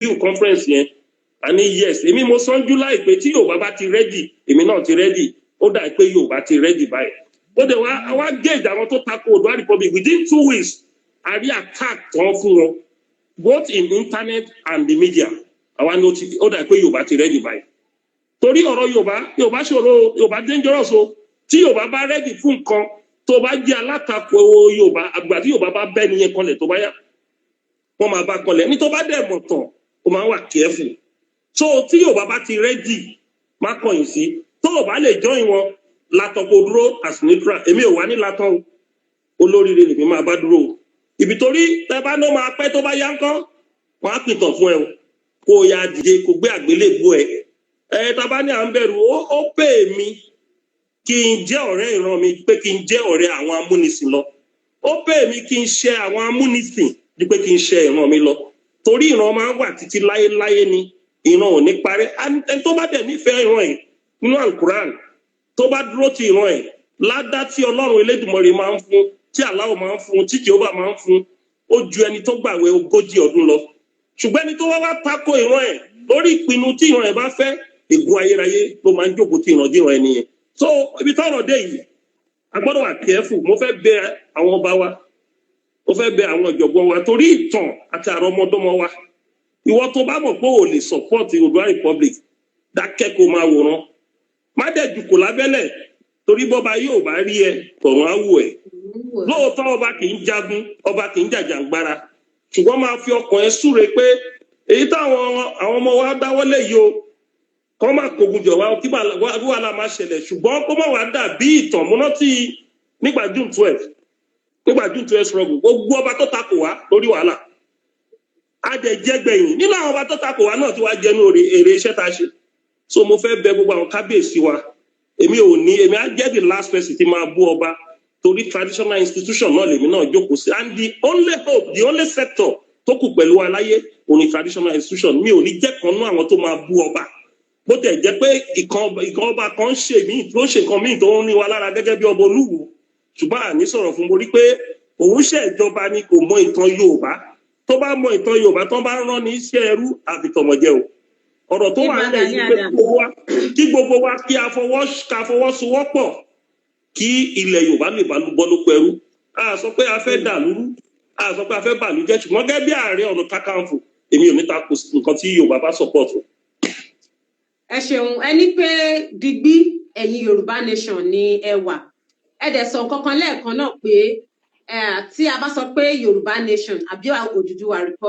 review conference yẹn àní yes èmi mo sọ́njú láìpẹ́ tí Yorùbá bá ti ready èmi náà ti ready ó dà pé Yorùbá ti ready báyìí ó dẹ̀ wá gauge àwọn tó tako Oòduà Republic within 2 weeks a rí attack tán fún wọn both in internet and the media àwa ní ó dà pé Yorùbá ti ready báyìí torí ọ̀rọ̀ Yorùbá ṣòro Yorùbá dangerous o tí Yorùbá bá ready fún nǹkan tó bá jẹ́ alátakò Yorùbá àgbà tí Yorùbá bá bẹ́ nìyẹn kanlẹ̀ tó bá yá wọ́n máa bá kanlẹ̀ ní tó bá dẹ̀ mọ̀ tán ó máa wà careful so tí Yorùbá bá ti ready má kọ̀yìn sí tó o bá lè join wọn látọ̀ kó dúró as neutral èmi ò wá ní látọ̀ olóríire lèmi máa bá dúró ibi torí tẹ bá ló máa pẹ́ tó bá yá ńkọ́ wọ́n á pìtàn fún ẹ o kó o ya dìde kó gbé àgbélébùú ẹ tá bá ní à ń bẹ̀rù ó pè mí kí n jẹ́ ọ̀rẹ́ ìran mi pé kí n jẹ́ ọ̀rẹ́ àwọn amúnisìn lọ ó pè mí kí n ṣe àwọn amúnisìn ju pé kí n ṣe ìran mi lọ torí ìran máa ń wà títí láyéláyé ni ìran ò ní parẹ́ ẹni tó bá dẹ̀ nífẹ̀ẹ́ ìran ẹ̀ nínú alukuran tó bá dúró ti ìran ẹ̀ ládá tí Ọlọ́run Elédùmarè máa ń fún tí Allah máa ń fún tí Jèhófà máa ń fún ó ju ẹni tó gbààwẹ̀ 40 ọdún lọ ṣùgbọ́n ẹni tó wá tako ìran ẹ̀ lórí ìpinnu tí ìran ẹ̀ bá fẹ́ ègún ayérayé ló máa ń jókòó tí ìran díran ẹni yẹn so ibi tọ́rọ̀ dé yìí a gbọ́dọ̀ wà careful mo fẹ́ bẹ̀ àwọn ọba wa mo fẹ́ bẹ̀ àwọn ọ̀jọ̀gbọ́n wa torí ìtàn àti àrọmọdọ́mọ wa ìwọ tó bá mọ̀ pé ò lè support Oòduà Republic dákẹ́ kó máa wòran má dẹ̀ jùkò lábẹ́lẹ̀ torí bọ́ba yóò bá rí ẹ tọ̀run á wò ẹ̀ lóòótọ́ ọba kì í jagun ọba kì í jàjàngbara ṣùgbọ́n máa fi ọkàn ẹ súre pé èyí táwọn àwọn ọmọ wa dáwọ́lé yìí o kọ́ máa kógun jọ wá kí wàhálà máa ṣẹlẹ̀ ṣùgbọ́n kó má wàá dà bí ìtàn múná tí nígbà June 12 struggle gbogbo ọba tó takò wá lórí wàhálà adẹ̀jẹgbẹ̀yìn nínú àwọn ọba tó takò wá náà tí wàá jẹnu èrè iṣẹ́ tá a ṣe so mo fẹ́ bẹ̀ gbogbo àwọn kábíyèsí wa èmi á jẹ́ the last person tí máa bú ọba torí traditional institution náà lèmi náà jókòó sí and the only hope the only sector tó kù pẹ̀lú aláyé òní traditional institution mi ò ní jẹ́ kan nú àwọn tó máa bú ọba bó tẹ̀ jẹ́ pé ìkan ọba kan ṣe míì tó ṣe nǹkan míì tó ń ní wa lára gẹ́gẹ́ bí ọba Olúwo ṣùgbọ́n àní sọ̀rọ̀ fún mo rí pé òun ṣèjọba ni kò mọ ìtàn Yorùbá tó bá mọ ìtàn Yorùbá tó bá rán ní iṣẹ́ ẹrú àfitọ̀mọ̀jẹ o ọ̀rọ̀ tó wà nílẹ̀ yìí pé kí gbogbo wa kí a fọwọ́sowọ́pọ̀ kí ilẹ̀ Yorùbá lè bá bọ́ lóko ẹrú a sọ pé a fẹ́ dàlúrú a sọ pé a fẹ́ bàlújẹ́ ṣùgbọ́n gẹ́gẹ́ bí Ààrẹ Ọ̀nà Kakanfò èmi ò ní tako nǹkan tí Yorùbá bá support. ẹ ṣeun ẹni pé digbí ẹ̀yin Yorùbá nation ni ẹ wà ẹ dẹ̀ sọ kankan lẹ́ẹ̀kan náà pé tí a bá sọ pé Yorùbá nation àbí Odùduwà Republic